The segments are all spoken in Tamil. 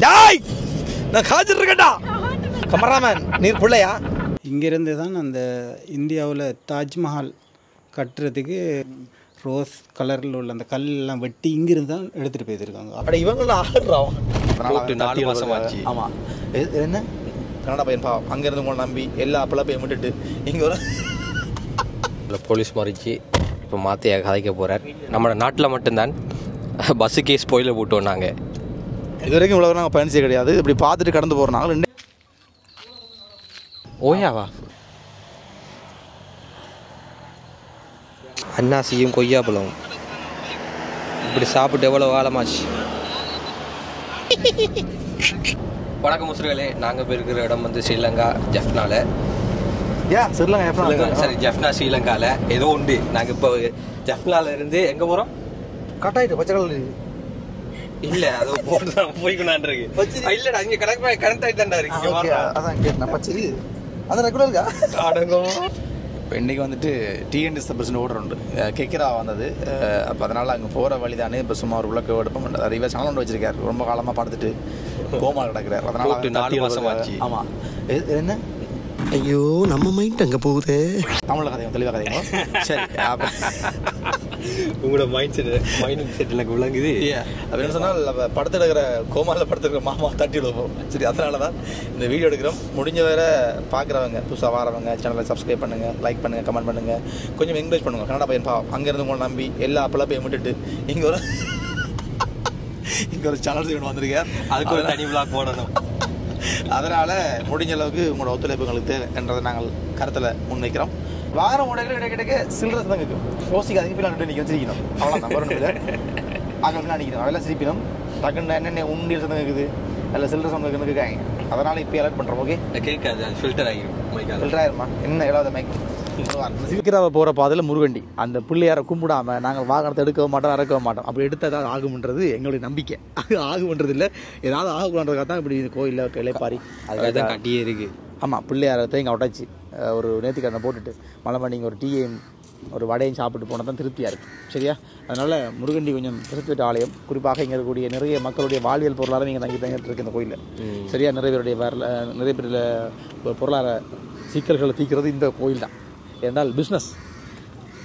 டாய் நான் காய்ச்சிட்டு இருக்கேன்டா கமராமேன் நீர் பிள்ளையா இங்கேருந்து தான் அந்த இந்தியாவில் தாஜ்மஹால் கட்டுறதுக்கு ரோஸ் கலரில் உள்ள அந்த கல்லெல்லாம் வெட்டி இங்கிருந்து தான் எடுத்துகிட்டு போயிருக்காங்க. அப்படி இவங்களும் ஆடுறான் 4 மாதம் ஆச்சு. ஆமாம் என்ன கனடா பையன் பாவம் அங்கேருந்து உங்களை நம்பி எல்லா பிள்ளைப்பையும் விட்டுட்டு இங்கே ஒரு போலீஸ் மறிச்சு இப்போ மாற்றியா கதைக்க போகிறார். நம்ம நாட்டில் மட்டும்தான் பஸ்ஸு கேஸ் போயில போட்டோம் நாங்கள். இது வரைக்கும் இவ்வளோ நாங்கள் பயணிச்சே கிடையாது. இப்படி பார்த்துட்டு கடந்து போகிறனால 2 ஓயாவா அன்னாசியும் கொய்யாப்பழம் இப்படி சாப்பிட்டு எவ்வளோ காலமாச்சு. வணக்கம் முஸ்லிகளே, நாங்கள் போய் இருக்கிற இடம் வந்து ஸ்ரீலங்கா ஜஃப்னால. சரி ஜஃப்னா ஸ்ரீலங்காவில் ஏதோ உண்டு. நாங்கள் இப்போ ஜஃப்னால இருந்து எங்கே போகிறோம்? கட்டாயிட்டு பச்சை கலர் இல்லை அது போட்டு போய்க்கொண்டான்ருக்கு. இல்லைடா இங்கே கனெக்ட் ஆகிட்டாண்டா இருக்கு. அதான் கேட்டேன் பச்சை அதான் ரெகுலருக்கா அடங்கும். இப்போ இன்றைக்கி வந்துட்டு டிஎன்எஸ் பஸ் ஓடுற உண்டு கெக்கிரா வந்தது. அப்போ அதனால் அங்கே போகிற வழி தானே இப்போ சும்மா ஒரு விளக்கு எடுப்போம். நிறைய சேனல் ஒன்று வச்சிருக்காரு. ரொம்ப காலமாக பார்த்துட்டு கோமா கிடக்கிறார். அதனால் 4 மாதம் ஆச்சு. ஆமாம் என்ன ஐயோ நம்ம மைண்ட் அங்கே போகுது. தமிழில் கதையும் தெளிவாக கதையும். சரி உங்களோட மைண்ட் செட் எனக்கு விளங்குது. அப்படி என்ன சொன்னால் படத்தில் இருக்கிற கோமாவில் படத்துக்கிற மாமா தட்டி விடுவோம். சரி அதனால தான் இந்த வீடியோ எடுக்கிறோம். முடிஞ்ச வேற பார்க்குறவங்க புதுசாக வரவங்க சேனலை சப்ஸ்கிரைப் பண்ணுங்கள், லைக் பண்ணுங்கள், கமெண்ட் பண்ணுங்கள், கொஞ்சம் என்கரேஜ் பண்ணுங்கள். கனடா பையன் பாவம் அங்கேருந்து உங்களை நம்பி எல்லா பிள்ளைப்பையும் விட்டுட்டு இங்கே ஒரு சேனல் செய்யணும் வந்திருக்கேன். அதுக்கு ஒரு தனி விளாக் போடணும். அதனால் முடிஞ்ச அளவுக்கு உங்களோட ஒத்துழைப்பு எங்களுக்கு தேவை என்றதை நாங்கள் கருத்தில் முன்வைக்கிறோம். வாகனம் உடைகள் கிடைக்க சில்லறை தான் கேட்கும். யோசிக்காதீங்க பிள்ளை நிற்க வச்சிருக்கணும். அவ்வளோதான் வரணும் இல்லை அங்கே நினைக்கணும். அதெல்லாம் சிரிப்பினோம் டக்குன்னு என்னென்ன உண்டியல் சந்தம் இருக்குது அதில் சில்லறை சந்தம் இருக்காங்க. அதனால் இப்போ அலர்ட் பண்ணுறோம். ஓகே கேட்காது, அது ஃபில்டர் ஆகிடும். ஃபில்டர் ஆயிருமா என்ன ஏதாவது மைக் சீக்கிராவை போகிற பாதையில் முருகண்டி அந்த பிள்ளையாரை கும்பிடாமல் நாங்கள் வாகனத்தை எடுக்கவும் மாட்டோம், இறக்கவும் மாட்டோம். அப்படி எடுத்தால் ஏதாவது ஆகும்ன்றது எங்களுடைய நம்பிக்கை. அது ஆகும்ன்றது இல்லை, ஏதாவது ஆகுன்றதுக்காக தான் இப்படி இந்த கோயிலில் இலைப்பாரி அதுக்காக தான் கட்டியே இருக்குது. ஆமாம் பிள்ளையாரை தேங்க உடைச்சி ஒரு நேர்த்திக்கடனை போட்டுட்டு மழை நீங்கள் ஒரு டீயையும் ஒரு வடையும் சாப்பிட்டு போனால் தான் திருப்தியாக இருக்குது. சரியா? அதனால் முருகண்டி கொஞ்சம் பிரசித்தி ஆலயம். குறிப்பாக இங்கே இருக்கக்கூடிய நிறைய மக்களுடைய வாழ்வியல் பொருளாதாரம் நீங்கள் தங்கிட்டு இருக்கு இந்த கோயிலில். சரியா? நிறைய பேருடைய பொருளாதார சிக்கல்களை தீர்க்கிறது இந்த கோயில் தான். என்றால் பிஸ்னஸ்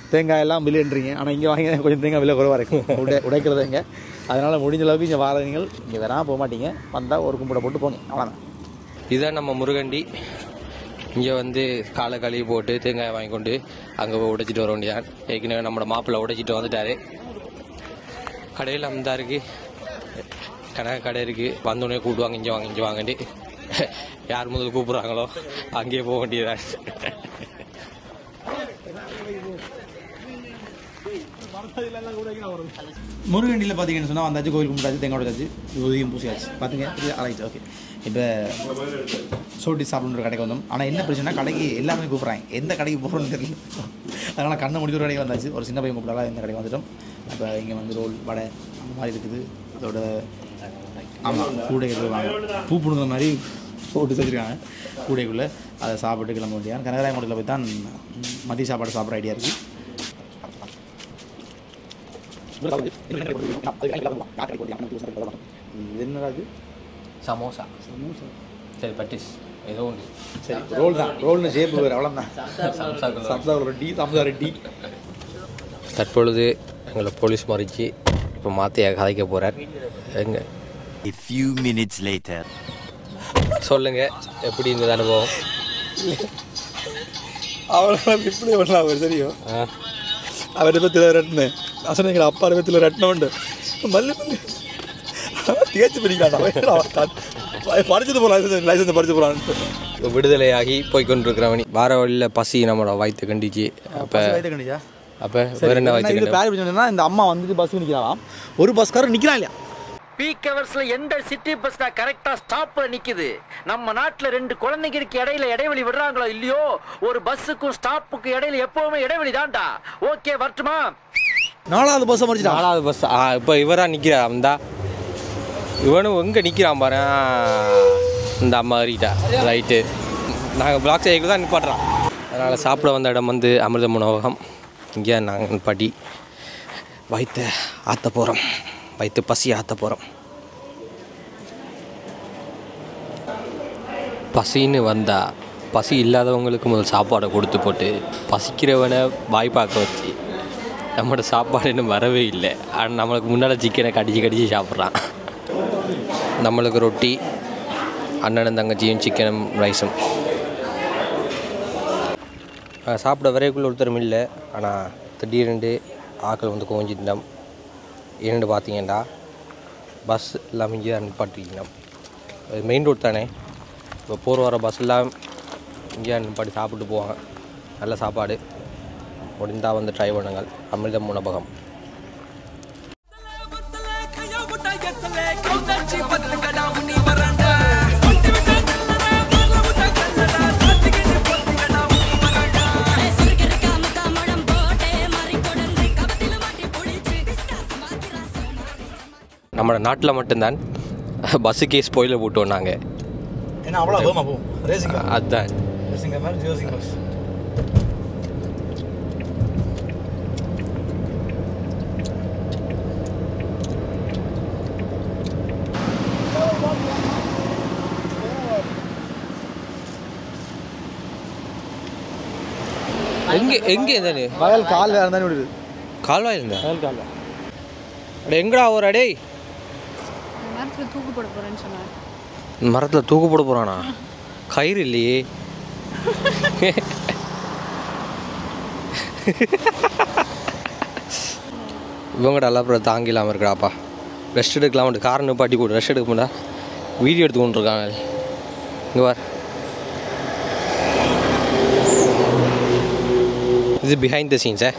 தேங்காய் எல்லாம் விலைன்றீங்க, ஆனால் இங்கே வாங்கி கொஞ்சம் தேங்காய் விலை குறைவாக இருக்கும் உடைக்கிறது இங்கே. அதனால் முடிஞ்ச அளவுக்கு இங்கே வார நீங்கள் இங்கே வராமல் போக மாட்டீங்க. வந்தால் ஒரு கும்பிட போட்டு போங்க, அவ்வளோதான். இதுதான் நம்ம முருகண்டி. இங்கே வந்து காலை கழுவி போட்டு தேங்காய் வாங்கி கொண்டு அங்கே போய் உடைச்சிட்டு வர வேண்டியான். ஏற்கனவே நம்மளோட மாப்பிள்ளை உடைச்சிட்டு வந்துட்டாரு. கடையில் அந்தா இருக்குது, கடை இருக்குது. வந்தோடனே கூப்பிடுவாங்க இங்கே வாங்க இங்கே வாங்கண்டு. யார் முதல் கூப்பிட்றாங்களோ அங்கேயே போக வேண்டியதான். முருகண்டியில் பார்த்தீங்கன்னு சொன்னால் வந்தாச்சு, கோயில் கும்பிட்டாச்சு, தேங்காய் உடைச்சாச்சு, உதவியும் பூசியாச்சு. பார்த்துங்க ஆராய்ச்சி. ஓகே இப்போ சோட்டி சாப்பிட்ற கடைக்கு வந்தோம். ஆனால் என்ன பிரச்சனை, கடைக்கு எல்லாருமே கூப்பிட்றாங்க, எந்த கடைக்கு போகிறோன்னு தெரியல. அதனால் கண்ணை முடிஞ்ச ஒரு கடைக்கு வந்தாச்சு. ஒரு சின்ன பையன் கூப்பிடாலாம் இந்த கடைக்கு வந்துட்டோம். இப்போ இங்கே வந்து ரோல் வடை அந்த மாதிரி இருக்குது. அதோட ஆமாம் கூடை வாங்க பூ புடுங்குற மாதிரி போட்டு வச்சுருக்காங்க கூடைக்குள்ளே. அதை சாப்பிட்டு கிளம்ப வேண்டியான். கனகராயமோட்டில் போய் தான் மதிய சாப்பாடு சாப்பிட்ற ஐடியா இருக்குது. என்னது சமோசா சரி பட்டிஸ் ஏதோ ஒன்று. சரி ரோல் தான், ரோல்னு ஷேப்பு வேறு அவ்வளோதான். சம்சா ரொட்டி, சம்சா ரொட்டி. தற்பொழுது எங்களை போலீஸ் மறிச்சு இப்போ மாற்றியா கதைக்க போகிறார். எங்க A few minutes later. சொல்லுங்க எப்படி இருந்தது அனுபவம்? அவ்வளோ இப்படி பண்ணலாம் அவர் தெரியும். அவரை பற்றியில் ரட்டினேன். நான் சொன்னேன் எங்கள் அப்பா பற்றியில் ரட்டின உண்டு. மல்லி மல்லி தேய்ச்சி பண்ணிக்கலாம். படிச்சுட்டு போகலாம், லைசன்ஸ் படிச்சு போகலான்ட்டு. விடுதலையாகி போய்கொண்டிருக்கிறவனி வார வழியில் பசி நம்மளோட வயிற்று கண்டிச்சு. அப்போ கண்டிச்சா அப்போ வேறு என்ன வயிற்று பேர் இந்த அம்மா வந்துட்டு பஸ் நிற்கிறான். ஒரு பஸ்காரர் நிற்கிறான் இல்லையா? பீக் ஹவர்ஸ்ல எந்த சிட்டி பஸ் தான் கரெக்டா ஸ்டாப்ல நிக்குது? நம்ம நாட்டுல 2 குழந்தைங்களுக்கு இடையில இடைவெளி விடுறாங்களோ இல்லையோ, ஒரு பஸ்ஸுக்கும் ஸ்டாப்புக்கு இடையில எப்பவுமே இடைவெளி தான்டா. ஓகே வரட்டுமா? 4வது பஸ் மறிச்சிட்டா. 4வது பஸ் இப்போ இவராக நிற்கிறா. அந்த இவனும் எங்கே நிற்கிறான் பாரு. இந்த அம்மா ஏறிட்டா ரைட்டு. நாங்கள் பிளாக் சைக்கிள் தான் நிப்பாட்டுறோம். அதனால் சாப்பிட வந்த இடம் வந்து அமிர்த உணவகம். இங்கே நாங்கள் நிப்பாட்டி வயிற்று ஆற்ற போகிறோம், வயிற்று பசி ஆற்ற போகிறோம். பசின்னு வந்தால் பசி இல்லாதவங்களுக்கு முதல் சாப்பாடை கொடுத்து போட்டு பசிக்கிறவனை வாய் பார்க்க வச்சு நம்மளோட சாப்பாடு இன்னும் வரவே இல்லை. ஆனால் நம்மளுக்கு முன்னால் சிக்கனை கடிச்சு சாப்பிட்றான். நம்மளுக்கு ரொட்டி, அண்ணனும் தங்கச்சியும் சிக்கனும் ரைஸும். சாப்பிட வரைக்குள்ள ஒருத்தரும் இல்லை. ஆனால் திடீரென்று ஆக்கள் வந்து குவிஞ்சிட்டோம். ஏன்னு பார்த்தீங்கன்னா பஸ் எல்லாம் இங்கே தான் நிப்பாட்டிக்கணும். மெயின் ரோட் தானே, இப்போ போகிற வர பஸ் எல்லாம் இங்கே நிப்பாட்டி சாப்பிட்டு போவாங்க. நல்ல சாப்பாடு முடிந்தால் வந்து ட்ரை பண்ணுங்கள். அமிர்தம் உணவகம். நம்ம நாட்டில் மட்டும்தான் பஸ்ஸுக்கே ஸ்பாயிலர் போட்டோம் நாங்கள். ஏன்னா அவ்வளோ வேகமாக போகும் ரேசிங். அதுதான் ரேசிங் மாதிரி ஜோசிங் பஸ். எங்கே இருந்தானே வயல் காலில் இருந்தானே விடுது. கால்வாயில் இருந்தா வயல் காலில் அடே எங்கடா ஒரு அடே மரத்தில் தூக்கு போட போகிறேன்னு சொன்னார். மரத்தில் தூக்கு போட போகிறானா? கயிறு இல்லையே. இவங்கடா எல்லாம் தாங்கி இல்லாமல் இருக்கடாப்பா. ரெஸ்ட் எடுக்கலாம், காரை நிப்பாட்டி கூட ரெஸ்ட் எடுக்க முடியா, வீடியோ எடுத்து கொண்டு இருக்காங்க. இங்கே வார், இது பிஹைண்ட் த சீன்ஸே.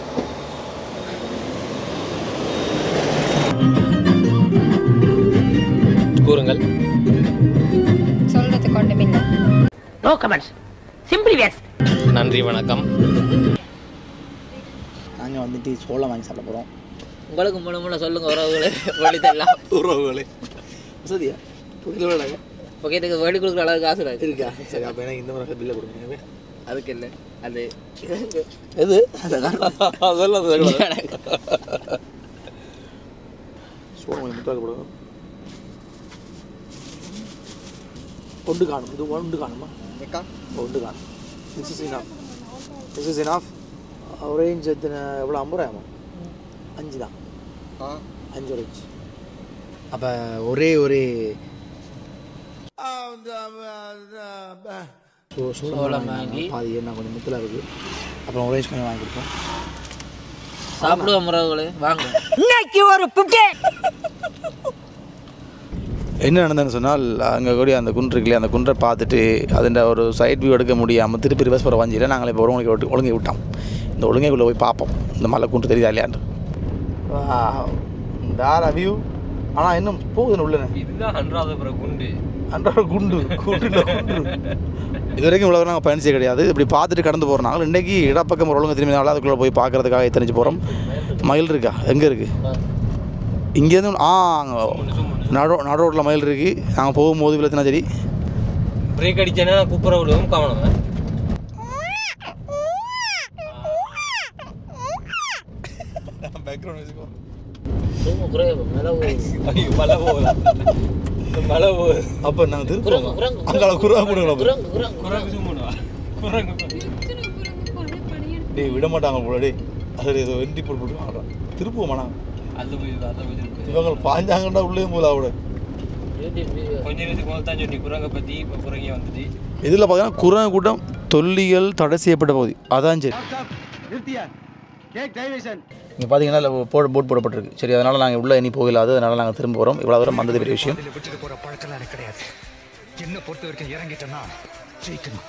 கூறுங்கள். சொல்றது கொண்டமில்லை. No comments, simply waste. நன்றி, வணக்கம். நாங்கள் வந்துட்டு சோளம் வாங்கி சாப்பிட போகிறோம். உங்களுக்கு மூலம் சொல்லுங்க உறவுகளே, வழி தரலாம். உறவுகளே வசதியா புரிதலாக பொக்கெட்டுக்கு வழி கொடுக்குற அளவுக்கு காசு இருக்கா? சரி, அப்போ எனக்கு இந்த மாதிரி பில்லை கொடுங்க. அதுக்கு இல்லை, அது எது அதெல்லாம் சோளம் முட்டாக போடுவோம். ஒன்று காணும், இது ஒன்று காணுமா? ஒன்று காணும். This is enough, this is enough. Orange எத்தனை எவ்வளோ? 50 ரூபாயாமா? 5 தான். 5 ஆரேஞ்ச். அப்போ ஒரே சோளம் வாங்கி பாதி என்ன கொஞ்சம் முத்தலாக இருக்குது. அப்புறம் ஒரேஞ்ச் கொஞ்சம் வாங்கி கொடுப்போம். சாப்பிடுவோம் உறவுகளே, வாங்க. இன்னைக்கு ஒரு புக்கே. என்ன நடந்ததுன்னு சொன்னால், அங்கே கூடிய அந்த குன்று இருக்குல்லையே, அந்த குன்றை பார்த்துட்டு அதில் ஒரு சைட் வியூ எடுக்க முடியாமல் திருப்பி ரிவர்ஸ் போகிற வாஞ்சியில் நாங்கள் இப்போ ஒழுங்கை விட்டோம். இந்த ஒழுங்கைக்குள்ளே போய் பார்ப்போம் இந்த மலை குன்று தெரியுதா இல்லையாண்டு. தார வியூ. ஆனால் இன்னும் போகுதுன்னு உள்ளே. இதுதான் 100வது குண்டு. 100 குண்டு குண்டு. இது வரைக்கும் இவ்வளோ நாங்கள் பயணிச்சே கிடையாது. இப்படி பார்த்துட்டு கடந்து போகிறோம். நாங்கள் இன்றைக்கி இடப்பக்கம் ஒரு ஒழுங்கு திரும்பினாலும் அதுக்குள்ளே போய் பார்க்குறதுக்காக தெரிஞ்சு போகிறோம். மயில் இருக்கா? எங்கே இருக்குது? இங்கேருந்து நடு ரோட்டில் மயில் இருக்குது. நாங்கள் போகும்போது விழுத்தினா சரி. பிரேக் அடிச்சேன்னா கூப்பிட விடுவோம். கவனம். மழை போகுது. அப்போ நாங்கள் திருப்போம். அங்கே குரா போடுங்களா? டே விட மாட்டாங்க போல. டே அதில் ஏதோ வெண்டி போட்டு திருப்புவோமாண்ணா? இவங்க பாஞ்சாங்கண்டா உள்ளே போல அவட. இதில் பார்த்தீங்கன்னா குரங்கு கூட்டம் தொல்லியல் தடை செய்யப்பட்ட பகுதி. அதான் சரி. இங்கே பார்த்தீங்கன்னா இல்லை போட் போடப்பட்டிருக்கு. சரி, அதனால் நாங்கள் உள்ளே இனி போகலாது. அதனால் நாங்கள் திரும்ப போகிறோம். இவ்வளோ தூரம் வந்தது பெரிய விஷயம். என்ன பொறுத்த வரைக்கும் இறங்கிட்டேன்னா ஜெயிக்கணும்,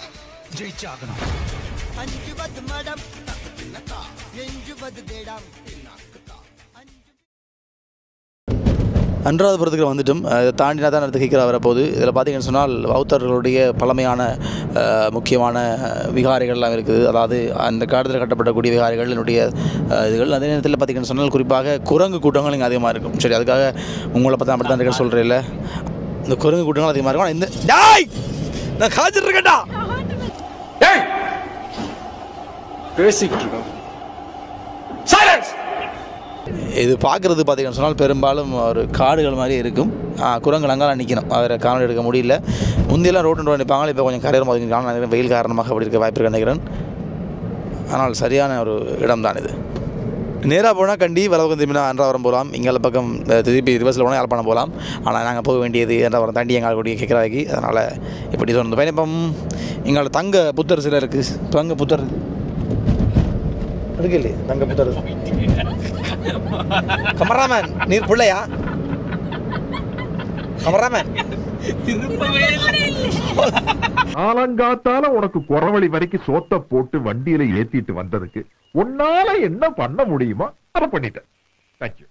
ஜெயிச்சாகணும். அன்றாதபுரத்துக்கு வந்துட்டும். இதை தாண்டினா தான் அடுத்து கிக்கிரா வரப்போகுது. இதில் பார்த்தீங்கன்னு சொன்னால் பௌத்தர்களுடைய பழமையான முக்கியமான விகாரைகள்லாம் இருக்குது. அதாவது அந்த காலத்தில் கட்டப்படக்கூடிய விகாரைகள் என்னுடைய இதுகள். அதே நேரத்தில் பார்த்தீங்கன்னு சொன்னால் குறிப்பாக குரங்கு கூட்டங்கள் இங்கே அதிகமாக இருக்கும். சரி, அதுக்காக உங்களை பார்த்தா அப்படி தான் இருக்க சொல்கிறேன். இல்லை, இந்த குரங்கு கூட்டங்கள் அதிகமாக இருக்கும். ஆனால் இந்த நான் காய்ச்சிட்டு இருக்கேன்டா பேசிக்கிட்டு இருக்கோம். இது பார்க்குறது பார்த்திங்கன்னு சொன்னால் பெரும்பாலும் ஒரு காடுகள் மாதிரி இருக்கும். குரங்கு அங்கெல்லாம் நிற்கணும், அவரை காணொலி எடுக்க முடியல. முந்தியெல்லாம் ரோடு நிற்பாங்க, இப்போ கொஞ்சம் கரையோரம் ஒதுங்கிருக்காங்க நினைக்கிறேன். வெயில் காரணமாக அப்படி இருக்க வாய்ப்பு நினைக்கிறேன். ஆனால் சரியான ஒரு இடம் தான் இது. நேராக போனால் கண்டி வலப்பக்கம் திரும்பினா அன்றாவரம் போகலாம், இங்கே பக்கம் திருப்பி ரிவர்ஸில் போனால் யாழ்ப்பாணம் போகலாம். ஆனால் நாங்கள் போக வேண்டியது அன்றாவரம் தாண்டி எங்கள் கூடிய கேட்குறாக்கி, அதனால் இப்படி சொன்னது பயணிப்பம். எங்களை தங்க புத்தர் சிலை இருக்குது, தங்க புத்தர் இருக்கு இல்லையே, தங்க புத்தர். கமராமேன் நீர் பிள்ளையா? கமராமேன் ஆலங்காத்தால உனக்கு குறவழி வரைக்கும் சோத்த போட்டு வண்டியில ஏத்திட்டு வந்ததுக்கு உன்னால என்ன பண்ண முடியுமோ அதை பண்ணிட்டேன். தேங்க்யூ.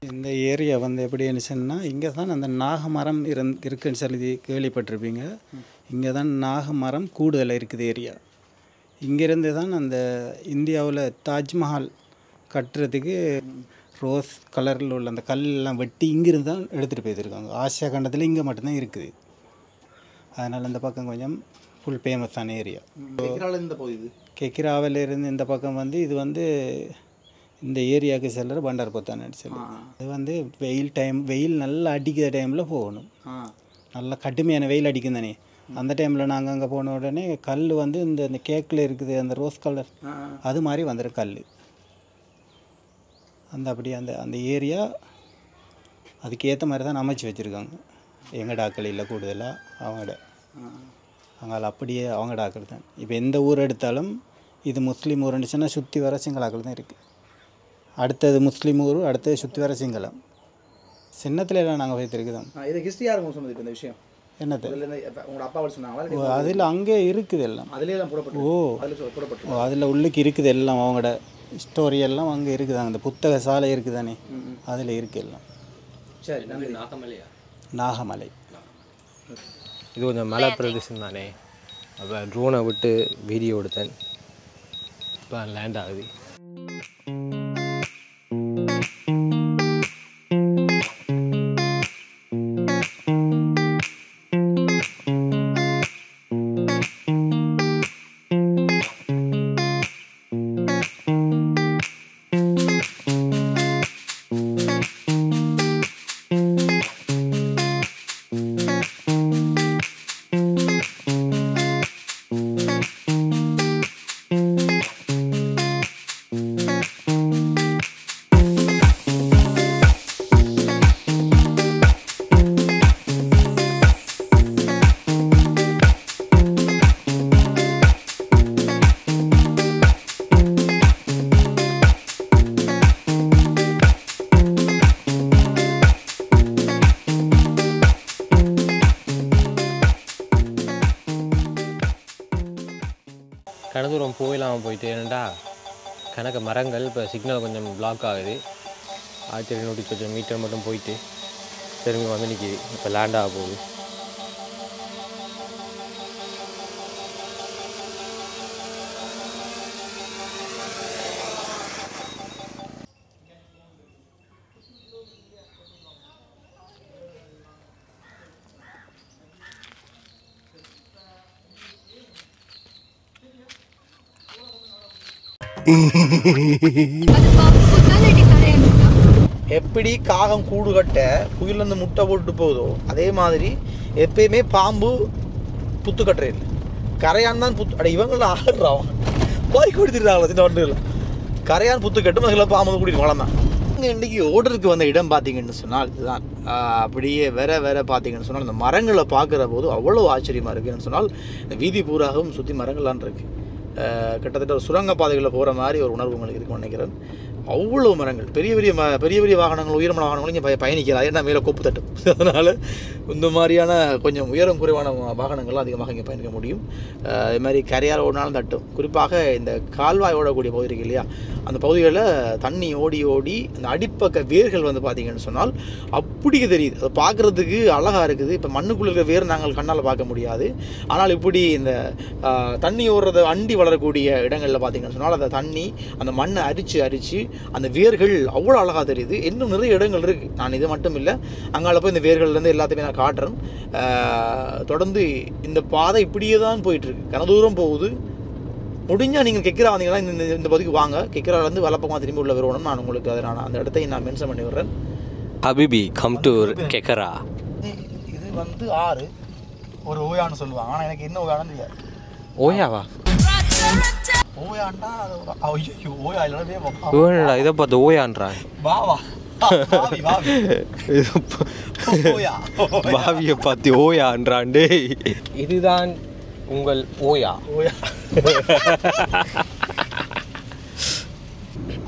இந்த ஏரியா வந்து எப்படின்னு சொன்னால், இங்கே தான் அந்த நாகமரம் இருக்குன்னு சொல்லி கேள்விப்பட்டிருப்பீங்க. இங்கே தான் நாகமரம் கூடுதல் இருக்குது ஏரியா. இங்கேருந்து தான் அந்த இந்தியாவில் தாஜ்மஹால் கட்டுறதுக்கு ரோஸ் கலரில் உள்ள அந்த கல்லெல்லாம் வெட்டி இங்கிருந்து தான் எடுத்துகிட்டு போயிருக்காங்க. ஆசியா கண்டத்தில் இங்கே மட்டும்தான் இருக்குது. அதனால் இந்த பக்கம் கொஞ்சம் ஃபுல் ஃபேமஸான ஏரியா. கெக்கிராவிலிருந்து இந்த பக்கம் வந்து இது வந்து இந்த ஏரியாவுக்கு செல்கிற பண்டார்பத்தான்னு சொல்லி, அது வந்து வெயில் நல்லா அடிக்கிற டைமில் போகணும். நல்லா கடுமையான வெயில் அடிக்கும் தானே, அந்த டைமில் நாங்கள் அங்கே போன உடனே கல் வந்து இந்த கேக்கில் இருக்குது அந்த ரோஸ் கலர், அது மாதிரி வந்துடும் கல். அப்படி அந்த ஏரியா அதுக்கு ஏற்ற மாதிரி தான் அமைச்சு வச்சுருக்காங்க. எங்கட ஆக்கள் இல்லை, கூடுதலாக அவங்கட அங்கே அப்படியே அவங்கட ஆக்கள் தான். இப்போ எந்த ஊர் எடுத்தாலும் இது முஸ்லீம் ஊர் இருந்துச்சுன்னா சுற்றி வர சிங்கள ஆக்கள் தான் இருக்குது. அடுத்தது முஸ்லீம் ஊர், அடுத்தது சுற்றி வர சிங்களம். சின்னத்துல எல்லாம் நாங்கள் வைத்திருக்குதான். இது ஹிஸ்ட்ரி யாரும் சொன்னது இப்போ இந்த விஷயம் என்னது? உங்களோட அப்பா சொன்னாங்களா? அதில் அங்கே இருக்குது எல்லாம். அதுலேயே போடப்பட்டு அதில் உள்ளுக்கு இருக்குது எல்லாம். அவங்களோட ஸ்டோரி எல்லாம் அங்கே இருக்குதாங்க. அந்த புத்தக சாலை இருக்குதானே, அதில் இருக்குது எல்லாம். சரி, நாகமலை இது கொஞ்சம் மலை பிரதேசம் தானே. அப்போ ட்ரோனை விட்டு வீடியோ எடுத்தேன். இப்போ லேண்ட் ஆகுது. கனதூரம் போயிடலாம் போயிட்டு, ஏன்னாண்டா கணக்கு மரங்கள் இப்போ சிக்னல் கொஞ்சம் பிளாக் ஆகுது. 1200 மீட்டர் மட்டும் போயிட்டு திரும்பி வந்து நிற்கிது. இப்போ லேண்ட் ஆக போகுது. எப்படி காகம் கூடு கட்ட குயிலேருந்து முட்டை போட்டு போகுதோ அதே மாதிரி எப்பயுமே பாம்பு புத்து கட்டுறேன். கரையான் தான் புத்து. அட இவங்களாம் ஆடுறான் போய் கொடுத்துருக்காங்களா சின்ன ஒன்று இல்லை. கரையான் புத்து கட்டும் அதில் பாம்பு கூட்டிட்டு வளர்ந்தான். இங்கே இன்றைக்கி ஓடருக்கு வந்த இடம் பார்த்தீங்கன்னு சொன்னால் இதுதான். அப்படியே வேற பார்த்தீங்கன்னு சொன்னால் இந்த மரங்களை பார்க்குற போது அவ்வளோ ஆச்சரியமாக இருக்குதுன்னு சொன்னால் இந்த வீதி பூராகவும் சுற்றி மரங்கள்லாம் இருக்குது. கிட்டத்தட்ட ஒரு சுரங்க பாதைகளில் போகிற மாதிரி ஒரு உணர்வு உங்களுக்கு இருக்குன்னு நினைக்கிறேன். அவ்வளோ மரங்கள், பெரிய பெரிய வாகனங்கள், உயரமான வாகனங்களும் இங்கே பயணிக்கிறார். ஏன்னா மேலே கொப்பு தட்டும். அதனால் இந்த மாதிரியான கொஞ்சம் உயரம் குறைவான வாகனங்கள்லாம் அதிகமாக இங்கே பயணிக்க முடியும். இது மாதிரி கரையால் ஓடினாலும் தட்டும். குறிப்பாக இந்த கால்வாய் ஓடக்கூடிய பகுதி இருக்கு இல்லையா, அந்த பகுதிகளில் தண்ணி ஓடி இந்த அடிப்பக்க வேர்கள் வந்து பார்த்திங்கன்னு சொன்னால் அப்படி தெரியுது. அதை பார்க்குறதுக்கு அழகாக இருக்குது. இப்போ மண்ணுக்குள்ளே இருக்கிற வேர் நாங்கள் கண்ணால் பார்க்க முடியாது. ஆனால் இப்படி இந்த தண்ணி ஓடுறத அண்டி வளரக்கூடிய இடங்களில் பார்த்திங்கன்னு சொன்னால் அந்த தண்ணி அந்த மண்ணை அரித்து அந்த வேர்கள் அவ்வளோ அழகாக தெரியுது. இன்னும் நிறைய இடங்கள் இருக்குது. நான் இது மட்டும் இல்லை, அங்கால போய் இந்த வேர்கள்லேருந்து எல்லாத்தையுமே நான் காட்டுறேன். தொடர்ந்து இந்த பாதை இப்படியே தான் போயிட்டுருக்கு, கனதூரம் போகுது. முடிஞ்சால் நீங்கள் கெக்கிரா வந்தீங்கன்னா இந்த பகுதிக்கு வாங்க. கெக்கிராலேருந்து வலப்பக்கமாக திரும்பி உள்ள வருவோம். நான் உங்களுக்கு அதை அந்த இடத்தையும் நான் மென்ஷன் பண்ணி விடுறேன். ஹபிபி கம் டு கெக்கரா. இது வந்து ஆறு ஒரு ஓயான்னு சொல்லுவாங்க. ஆனால் எனக்கு என்ன ஓயானு தெரியாது. ஓயாவா? ஓயாண்டா ஓயா இல்லைன்னா வேணுடா, இதை பார்த்து ஓயான்றா. பாவியை பார்த்து ஓயான்றாண்டே. இதுதான் உங்கள் ஓயா.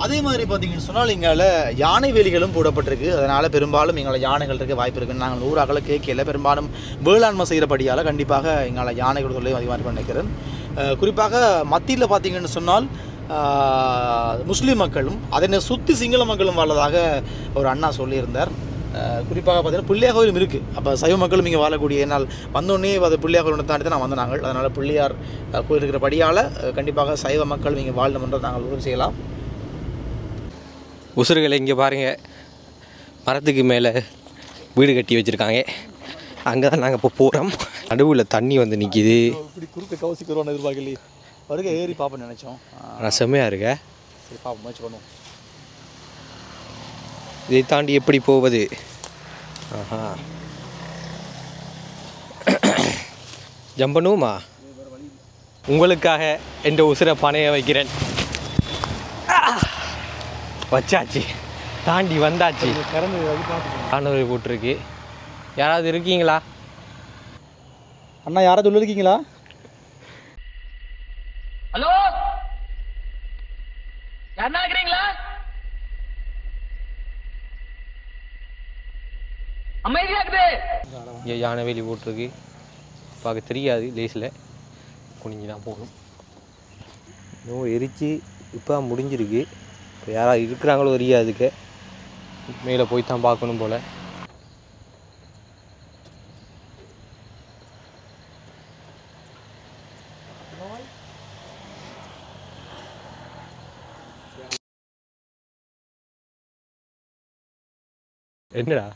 அதே மாதிரி பார்த்தீங்கன்னு சொன்னால் இங்கால யானை வேலிகளும் போடப்பட்டிருக்கு. அதனால் பெரும்பாலும் எங்களை யானைகள் இருக்க வாய்ப்பு இருக்குது. நாங்கள் ஊராக்களை கேட்கல, பெரும்பாலும் வேளாண்மை செய்கிறபடியால் கண்டிப்பாக எங்களை யானைகள் தொல்லையும் அதிகமாக இருக்கும் நினைக்கிறேன். குறிப்பாக மத்தியில் பார்த்தீங்கன்னு சொன்னால் முஸ்லீம் மக்களும் அதனை சுற்றி சிங்கள மக்களும் வாழதாக ஒரு அண்ணா சொல்லியிருந்தார். குறிப்பாக பார்த்தீங்கன்னா பிள்ளையார் கோயிலும் இருக்குது. அப்போ சைவ மக்களும் இங்கே வாழக்கூடிய என்னால் வந்தோடனே அது பிள்ளையார் கோயில் தாண்டி தான் நான் வந்த நாங்கள். அதனால் பிள்ளையார் கோயில் இருக்கிறபடியால் கண்டிப்பாக சைவ மக்கள் இங்கே வாழணும்ன்றது நாங்கள் உறுதி செய்யலாம். உசுறுகளை இங்கே பாருங்கள், மரத்துக்கு மேலே வீடு கட்டி வச்சுருக்காங்க. அங்கே தான் நாங்கள் இப்போ போகிறோம். நடுவில் தண்ணி வந்து நிற்கிது. இப்படி குறுக்க கவசிக்கு வருவான்னு எதிர்பார்க்கலையே. வருக ஏறி பார்ப்போம்னு நினச்சோம். நான் செம்மையாக இருக்க. சரி பார்ப்போம், முயற்சி பண்ணுவோம். இதை தாண்டி எப்படி போவது? ஆஹா, ஜம்ப் பண்ணுவோமா? உங்களுக்காக என்ற உசுரை பணைய வைக்கிறேன். வச்சாச்சு, தாண்டி வந்தாச்சு. காணொலி போட்டிருக்கு. யாராவது இருக்கீங்களா? அண்ணா யாராவது உள்ள இருக்கீங்களா? ஹலோ, யாரா இருக்கிறீங்களா? அமைதியாக்குது. இங்கே யானை வேலி போட்டிருக்கு. பார்க்க தெரியாது, லேஸில் குனிஞ்சு தான் போகணும். இன்னும் எரிச்சு இப்போ முடிஞ்சிருக்கு. இப்போ யாராவது இருக்கிறாங்களோ தெரியாதுக்கு, மேலே போய் தான் பார்க்கணும் போல். என்னடா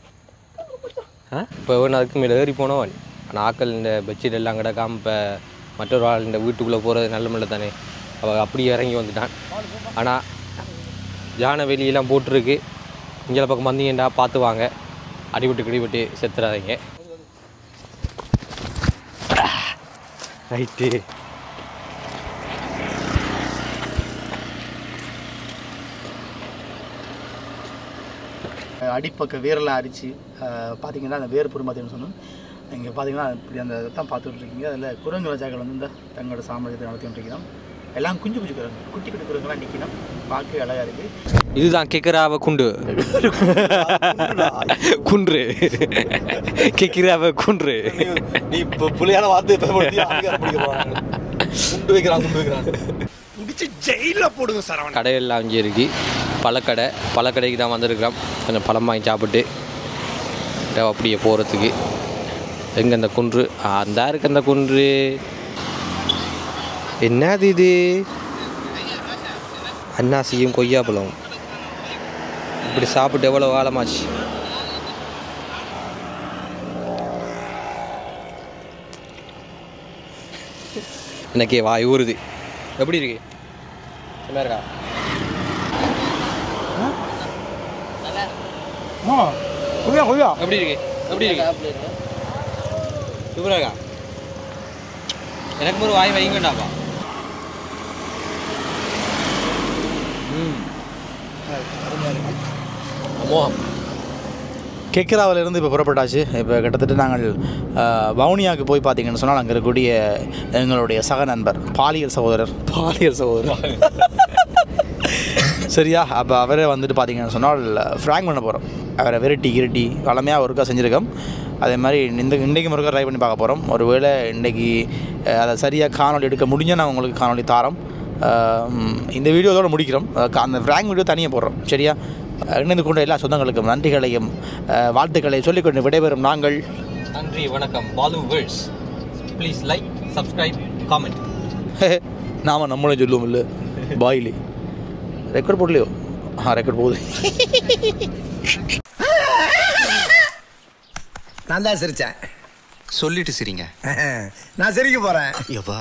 இப்போ அதுக்கு மேலே ஏறி போனவன். ஆனால் ஆக்கள் இந்த பெட்ஷீட் எல்லாம் கிடக்காம இப்போ மற்றொரு ஆள் இந்த வீட்டுக்குள்ளே போகிறது நல்ல முள்ள தானே. அவள் அப்படியே இறங்கி வந்துட்டான். ஆனால் யானை வெளியெல்லாம் போட்டிருக்கு. இங்கே பக்கம் வந்தீங்கண்டா பார்த்து வாங்க, அடிபட்டு செத்துறாதீங்க. ரைட்டு. அடிப்பக்க வேரெல்லாம் அரிச்சு பார்த்தீங்கன்னா அந்த வேர் பொறுமாத்தின்னு சொன்னோம். இங்கே பார்த்தீங்கன்னா இப்படி அந்த தான் பார்த்துட்டு இருக்கீங்க. அதில் குரங்கு ராஜாக்கள் வந்து இந்த தங்களோட சாம்ராஜ்யத்தை நடத்திட்டு இருக்கிறோம். எல்லாம் குஞ்சு குரங்கு, குட்டி குரங்குலாம் நிற்கணும். பார்க்க அழகாக இருக்குது. இதுதான் கெக்கராவ குண்டு குன்று. கெக்கராவ குன்று. நீ இப்போ புள்ளையான வார்த்தை குண்டு வைக்கிறான். ஜெயில போடுங்க சார். கடையெல்லாம் அங்கே இருக்கு. பழக்கடைக்கு தான் வந்திருக்கிறோம். கொஞ்சம் பழம் வாங்கி சாப்பிட்டு அப்படியே போகிறதுக்கு. எங்கே அந்த குன்று? அந்த இருக்கு அந்த குன்று. என்னது இது? அன்னாசியும் கொய்யாப்பழம். இப்படி சாப்பிட்டு எவ்வளோ காலமாச்சு. எனக்கே வாய் ஊறுது. எப்படி இருக்கு? என்ன இருக்கா? எப்படி இருக்கு? சூப்பராக இருக்கா? எனக்கு ஒரு வாய் வைங்கண்டாப்பா. மோகம். கெக்கராவிலிருந்து இப்போ புறப்பட்டாச்சு. இப்போ கிட்டத்தட்ட நாங்கள் வவுனியாவுக்கு போய் பார்த்தீங்கன்னு சொன்னால் அங்கே இருக்கக்கூடிய எங்களுடைய சக நண்பர் பாலியல் சகோதரர் சரியா? அப்போ அவரே வந்துட்டு பார்த்தீங்கன்னு சொன்னால் ஃப்ராங்க் பண்ண போகிறோம். அவரை கிரட்டி வளமையாக ஒருக்கா செஞ்சுருக்கோம். அதே மாதிரி இன்றைக்கும் ஒருக்கா ட்ரை பண்ணி பார்க்க போகிறோம். ஒருவேளை இன்றைக்கி அதை சரியாக காணொலி எடுக்க முடிஞ்சால் நான் உங்களுக்கு காணொலி தாரோம். இந்த வீடியோவோட முடிக்கிறோம். அந்த ஃப்ராங்க் வீடியோ தனியாக போடுறோம். சரியா? இணைந்து கொண்ட எல்லா சொந்தங்களுக்கும் நன்றிகளையும் வாழ்த்துக்களையும் சொல்லிக்கொண்டு விடைபெறும் நாங்கள். நன்றி, வணக்கம். பாலு வேர்ஸ். Please like, subscribe, comment. நாம நம்மளே சொல்லுவோம் இல்லை பாயிலே ரெக்கார்ட் போடலையோ? ரெக்கார்ட் போகுது. நான் தான் சிரிச்சேன். சொல்லிட்டு சிரிங்க. நான் சிரிக்க போறேன். யப்பா